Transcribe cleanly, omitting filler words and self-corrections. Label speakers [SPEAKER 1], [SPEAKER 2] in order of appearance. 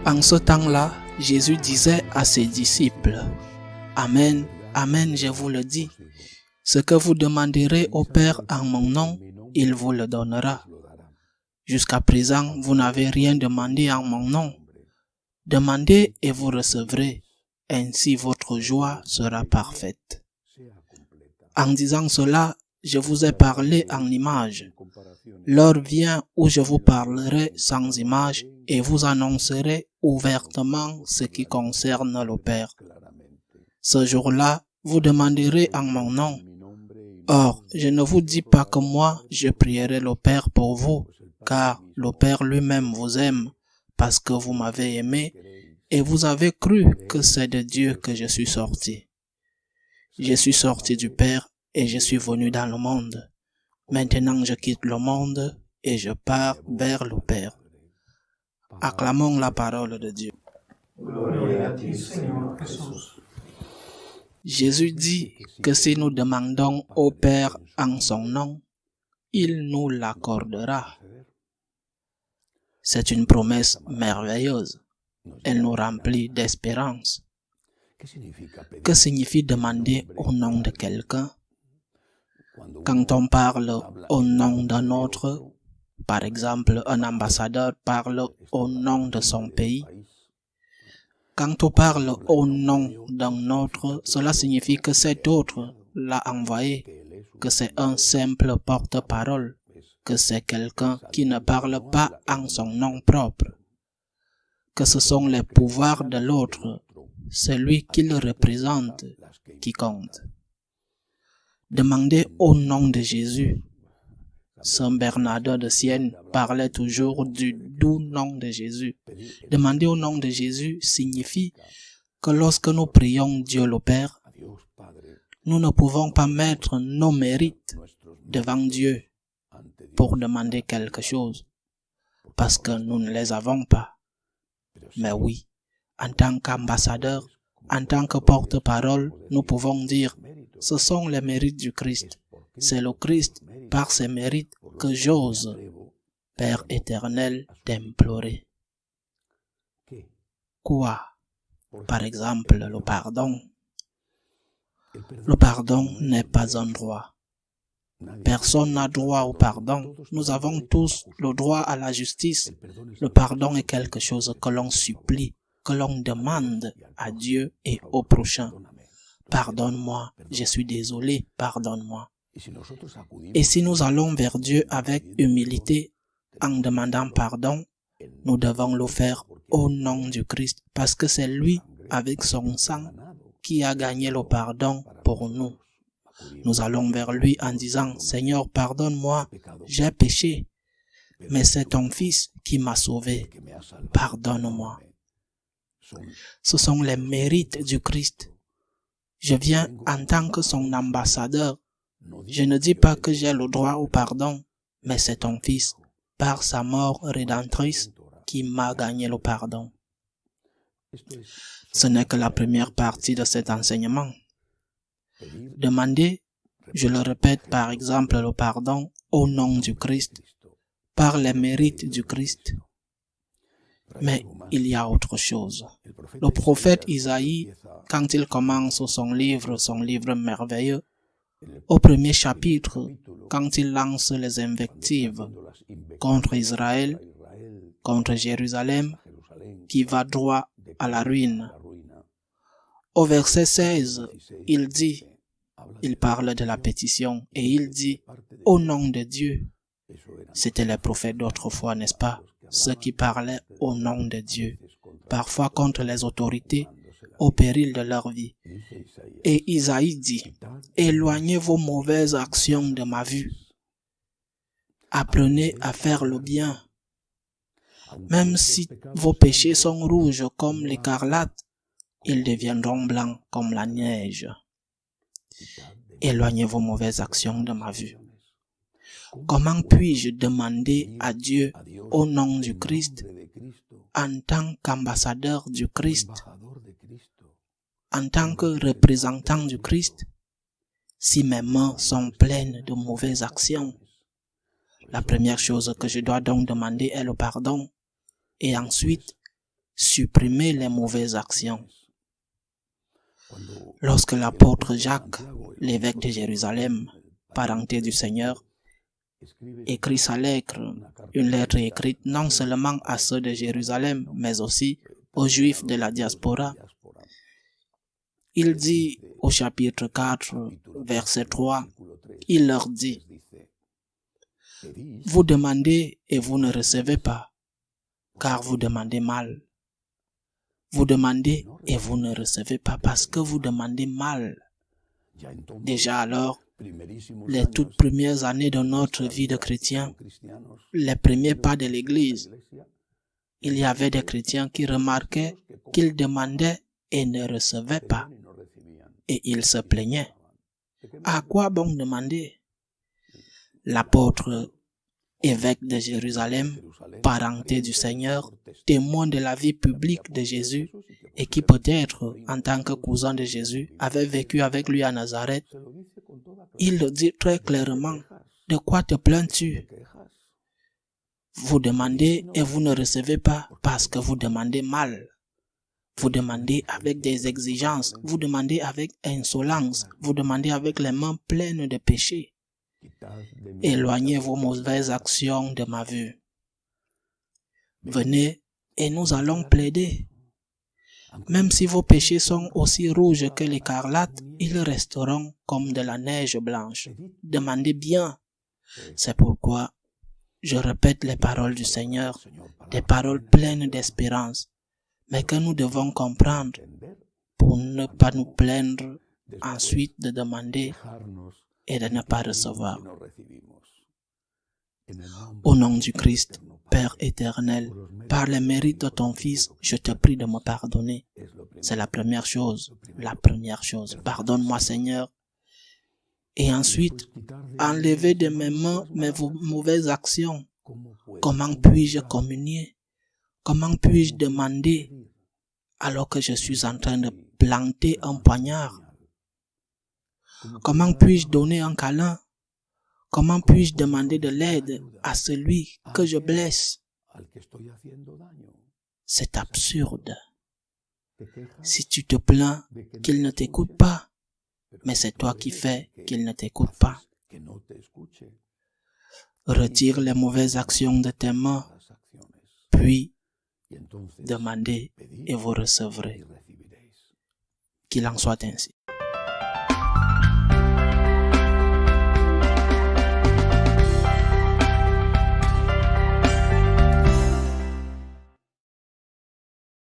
[SPEAKER 1] En ce temps-là, Jésus disait à ses disciples, « Amen, Amen, je vous le dis, ce que vous demanderez au Père en mon nom, il vous le donnera. Jusqu'à présent, vous n'avez rien demandé en mon nom. Demandez et vous recevrez, ainsi votre joie sera parfaite. » En disant cela, je vous ai parlé en image. L'heure vient où je vous parlerai sans image et vous annoncerai ouvertement ce qui concerne le Père. Ce jour-là, vous demanderez en mon nom. Or, je ne vous dis pas que moi, je prierai le Père pour vous, car le Père lui-même vous aime, parce que vous m'avez aimé, et vous avez cru que c'est de Dieu que je suis sorti. Je suis sorti du Père et je suis venu dans le monde. Maintenant je quitte le monde et je pars vers le Père. Acclamons la parole de Dieu.
[SPEAKER 2] Gloria a ti, Señor Jesús.
[SPEAKER 1] Jésus dit que si nous demandons au Père en son nom, il nous l'accordera. C'est une promesse merveilleuse. Elle nous remplit d'espérance. Que signifie demander au nom de quelqu'un? Quand on parle au nom d'un autre, par exemple, un ambassadeur parle au nom de son pays. Quand on parle au nom d'un autre, cela signifie que cet autre l'a envoyé, que c'est un simple porte-parole, que c'est quelqu'un qui ne parle pas en son nom propre, que ce sont les pouvoirs de l'autre, celui qui le représente, qui compte. Demandez au nom de Jésus. Saint Bernardin de Sienne parlait toujours du doux nom de Jésus. Demander au nom de Jésus signifie que lorsque nous prions Dieu le Père, nous ne pouvons pas mettre nos mérites devant Dieu pour demander quelque chose, parce que nous ne les avons pas. Mais oui, en tant qu'ambassadeur, en tant que porte-parole, nous pouvons dire, ce sont les mérites du Christ. C'est le Christ, par ses mérites, que j'ose, Père éternel, t'implorer. Quoi? Par exemple, le pardon. Le pardon n'est pas un droit. Personne n'a droit au pardon. Nous avons tous le droit à la justice. Le pardon est quelque chose que l'on supplie, que l'on demande à Dieu et au prochain. Pardonne-moi, je suis désolé, pardonne-moi. Et si nous allons vers Dieu avec humilité, en demandant pardon, nous devons le faire au nom du Christ, parce que c'est lui, avec son sang, qui a gagné le pardon pour nous. Nous allons vers lui en disant, Seigneur, pardonne-moi, j'ai péché, mais c'est ton Fils qui m'a sauvé. Pardonne-moi. Ce sont les mérites du Christ. Je viens en tant que son ambassadeur. Je ne dis pas que j'ai le droit au pardon, mais c'est ton Fils, par sa mort rédemptrice, qui m'a gagné le pardon. Ce n'est que la première partie de cet enseignement. Demander, je le répète, par exemple, le pardon au nom du Christ, par les mérites du Christ. Mais il y a autre chose. Le prophète Isaïe, quand il commence son livre merveilleux, au premier chapitre, quand il lance les invectives contre Israël, contre Jérusalem, qui va droit à la ruine. Au verset 16, il parle de la pétition et il dit, au nom de Dieu. C'était les prophètes d'autrefois, n'est-ce pas? Ceux qui parlaient au nom de Dieu, parfois contre les autorités, au péril de leur vie. Et Isaïe dit, éloignez vos mauvaises actions de ma vue. Apprenez à faire le bien. Même si vos péchés sont rouges comme l'écarlate, ils deviendront blancs comme la neige. Éloignez vos mauvaises actions de ma vue. Comment puis-je demander à Dieu au nom du Christ, en tant qu'ambassadeur du Christ, en tant que représentant du Christ, si mes mains sont pleines de mauvaises actions? La première chose que je dois donc demander est le pardon. Et ensuite, supprimer les mauvaises actions. Lorsque l'apôtre Jacques, l'évêque de Jérusalem, parenté du Seigneur, écrit sa lettre, une lettre écrite non seulement à ceux de Jérusalem, mais aussi aux Juifs de la diaspora, il dit au chapitre 4, verset 3, il leur dit, « Vous demandez et vous ne recevez pas, car vous demandez mal. Vous demandez et vous ne recevez pas parce que vous demandez mal. » Déjà alors, les toutes premières années de notre vie de chrétien, les premiers pas de l'Église, il y avait des chrétiens qui remarquaient qu'ils demandaient et ne recevaient pas. Et ils se plaignaient. À quoi bon demander? L'apôtre, évêque de Jérusalem, parenté du Seigneur, témoin de la vie publique de Jésus et qui peut-être, en tant que cousin de Jésus, avait vécu avec lui à Nazareth, il le dit très clairement, « De quoi te plains-tu? Vous demandez et vous ne recevez pas parce que vous demandez mal. Vous demandez avec des exigences, vous demandez avec insolence, vous demandez avec les mains pleines de péché. Éloignez vos mauvaises actions de ma vue. Venez et nous allons plaider. Même si vos péchés sont aussi rouges que l'écarlate, ils resteront comme de la neige blanche. Demandez bien. C'est pourquoi je répète les paroles du Seigneur, des paroles pleines d'espérance, mais que nous devons comprendre pour ne pas nous plaindre ensuite de demander et de ne pas recevoir. Au nom du Christ, Père éternel, par les mérites de ton Fils, je te prie de me pardonner. C'est la première chose. Pardonne-moi, Seigneur. Et ensuite, enlever de mes mains mes mauvaises actions. Comment puis-je communier? Comment puis-je demander alors que je suis en train de planter un poignard? Comment puis-je donner un câlin? Comment puis-je demander de l'aide à celui que je blesse? C'est absurde. Si tu te plains qu'il ne t'écoute pas, mais c'est toi qui fais qu'il ne t'écoute pas. Retire les mauvaises actions de tes mains, puis demandez et vous recevrez. Qu'il en soit ainsi.